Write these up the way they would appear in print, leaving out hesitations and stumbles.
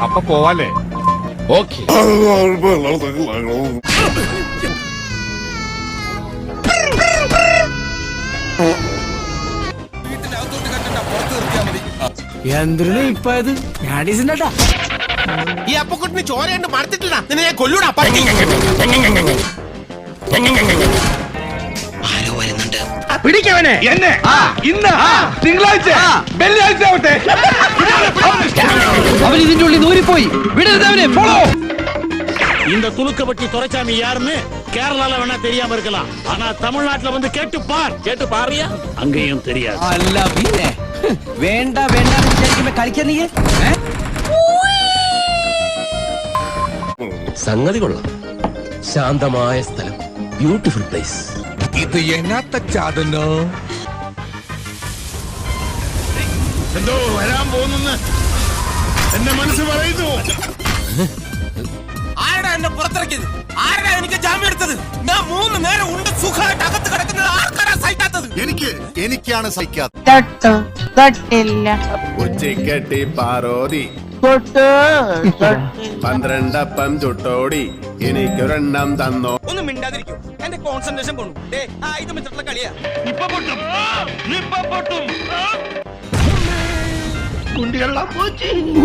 അപ്പൊ പോവാല്ലേ? ഓക്കെ. എന്തിനാ ഇപ്പൊ ഇത്? ഞാനീസിന്റെട്ടാ ഈ അപ്പക്കുട്ടിന് ചോരയുണ്ട് മടുത്തിട്ടില്ല, നിന്നെ ഞാൻ കൊല്ലൂടാ പട്ടി. ആരോ വരുന്നുണ്ട്. പിടിക്കവനെ എന്നെ ഇന്ന് തിങ്കളാഴ്ച വെള്ളിയാഴ്ച ആവട്ടെ. അവൻ ഇതിന്റെ ഉള്ളിൽ നൂരിപ്പോയി. വിടരുതവനെ, ഫോളോ. இந்த துலுக்கப்பட்டி துரைசாமி யாருன்னு கேரளால வேணா தெரியாம இருக்கலாம், ஆனா தமிழ்நாட்டுல வந்து கேட்டு பாரியா அங்கேயும் தெரியாது. അല്ല പിന്നെ വേണ്ട വേണ്ട വിചാരിക്കുമ്പോ കളിക്കാൻ നീ സംഗതി കൊള്ളാം. ശാന്തമായ സ്ഥലം, ബ്യൂട്ടിഫുൾ പ്ലേസ്. ഇത് എന്നാത്ത ചാതനോ? എന്തോ വരാൻ പോകുന്നെന്ന് എന്റെ മനസ്സ് പറയുന്നു. ആരാ എന്നെ പുറത്തിറക്കിയത്? ആരാ എനിക്ക് ജാമ്യം എടുത്തത്? ഞാൻ 3 നേരം ഉണ്ട് സുഖമായിട്ട് അകത്ത് കിടക്കുന്നത്. ആർക്കാരാ സഹിക്കാത്തത്? എനിക്കാണ് സഹിക്കാത്തത്. തൊട്ടു തൊട്ടില്ല ഉച്ചക്കെട്ടി പാറോതി തൊട്ടു 12 അപ്പം ചുട്ടോടി എനിക്കൊരെണ്ണം തന്നോ. ഒന്നും മിണ്ടാതിരിക്കും, എന്റെ കോൺസെൻട്രേഷൻ പോണു. ഇത് വെച്ചിട്ടുള്ള കളിയാ.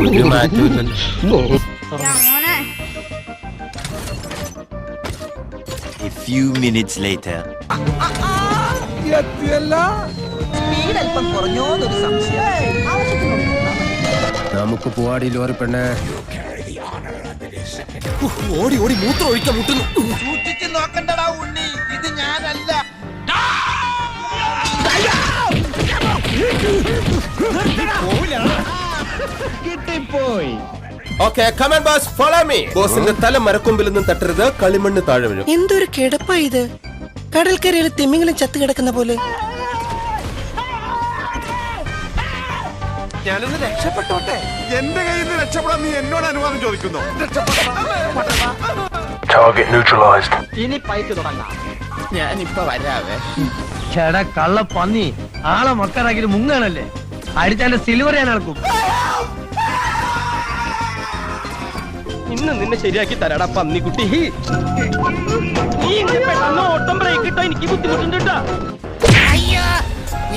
ഒരു മാറ്റമില്ലല്ലോ. A few minutes later. നമുക്ക് പോവാടി ലോറി പെണ്ണേ. ഓടി ഓടി മൂത്രം ഒഴിക്കാൻ മുട്ടുന്നു. സൂക്ഷിച്ച് നോക്കണ്ടടാ ഉണ്ണി, ഇത് ഞാനല്ല. Okay, come on boss, follow me. ബോസിന്റെ തല മരക്കൊമ്പിൽ നിന്നും തട്ടരുത്, കളിമണ്ണ് താഴെ വീഴും. എന്തൊരു കിടപ്പാ ഇത്, കടൽക്കരയിൽ തിമിംഗലം ചത്തു കിടക്കുന്ന പോലെ. ഞാനൊന്ന് രക്ഷപ്പെട്ടോട്ടെ. എന്റെ കയ്യിൽ നിന്ന് രക്ഷപ്പെടാൻ നീ എന്നോട് അനുവാദം ചോദിക്കുന്നു? ഇനി പൈക്ക് തുടങ്ങാം. ഞാനിപ്പോ വരാവേ. ചേടാ കള്ള പന്നി, ആളെ മക്കാറാക്കിട്ട് മുങ്ങാണല്ലേ? അടിച്ചാന്റെ സിൽവർ ഞാൻ ഇളക്കും. ഇന്ന് നിന്നെ ശരിയാക്കി തരാടാ പന്നിക്കുട്ടി. ഓട്ടം ബ്രേക്ക് ഇട്ടോ, എനിക്ക് ബുദ്ധിമുട്ടുണ്ട് കേട്ടോ. അയ്യോ,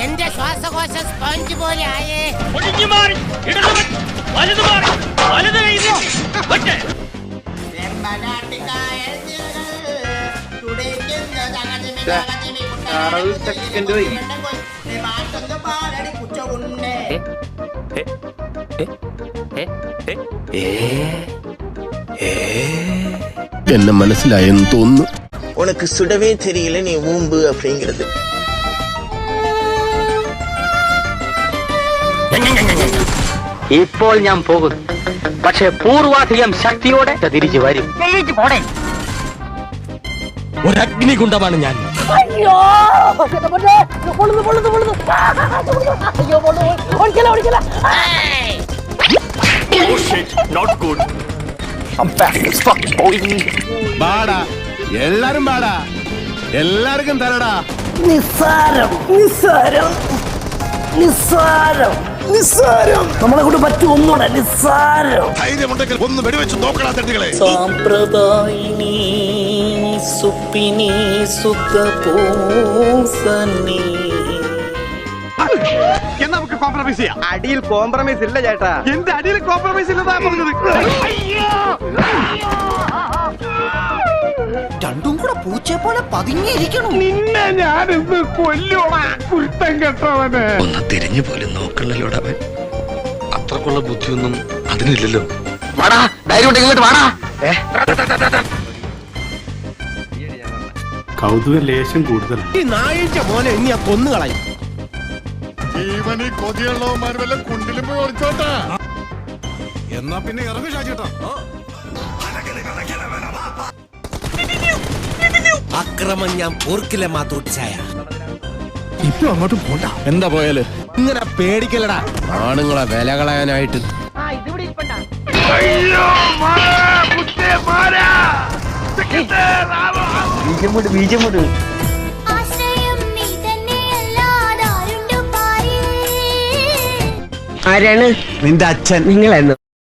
എന്റെ ശ്വാസകോശ സ്പോഞ്ച് പോലെ ആയേ. എന്നെ മനസ്സിലായെന്ന് തോന്നുന്നു. உனக்கு சுடவே தெரியல நீ ஊம்பு அப்படிங்கிறது. ഇപ്പോൾ ഞാൻ പോകുന്നു, പക്ഷെ പൂർവാധികം ശക്തിയോടെ തിരിച്ചു വരും. ഒരു അഗ്നികുണ്ഡമാണ് ഞാൻ. ബാടാ, എല്ലാരും ബാടാ, എല്ലാവർക്കും തരടാ. നിസ്സാരം നിസ്സാരം നിസ്സാരം നിസ്സാരം നമ്മളെ കൊണ്ട് പറ്റും. ഒന്നുകൂടെ നിസ്സാരം. ധൈര്യമുണ്ടെങ്കിൽ ഒന്ന് വെടിവെച്ച് നോക്കടാ തട്ടികളെ. സാമ്പ്രദായിനി സുപ്പിനി സുഖപോസനി. എന്നാ നമുക്ക് കോംപ്രമൈസ് ചെയ്യാം. അടിയിൽ കോംപ്രമൈസ് ഇല്ല ചേട്ടാ. എന്റെ അടിയിൽ കോംപ്രമൈസ് ഇല്ലെന്നാ പറഞ്ഞത്. രണ്ടും കൂടെ പൂച്ചയെ പോലെ പതുങ്ങിയിരിക്കണം. നിന്നെ ഞാനിന്ന് കൊല്ലോടാ കുരുത്തം കെട്ടവന്. ഒന്ന് തിരിഞ്ഞു പോലും നോക്കണല്ലോടവൻ. അത്രക്കുള്ള ബുദ്ധിയൊന്നും അതിനില്ലല്ലോ. വാടാ, ധൈര്യം ഉണ്ടെങ്കിൽ ഇങ്ങോട്ട് വാടാ. കൗതുക ലേശം കൂടുതൽ. ഈ നായിന്റെ മോനെ ഇനി ആ കൊന്നുകളയും. ജീവനി കൊതിയുള്ളവന്മാർ വല്ല കുണ്ടിലും പോയി ഒളിച്ചോട്ടാ. എന്നാ പിന്നെ ഇറങ്ങി ഷാജിട്ടാ. അക്രമം ഞാൻ ഓർക്കില്ല മാതൃച്ചായ. ഇപ്പൊ അങ്ങോട്ട് പോണ്ട. എന്താ പോയാല് ഇങ്ങനെ പേടിക്കലടാ ആണുങ്ങളെ വില കളയാനായിട്ട്. ആരാണ് നിന്റെ അച്ഛൻ. നിങ്ങളെന്ന്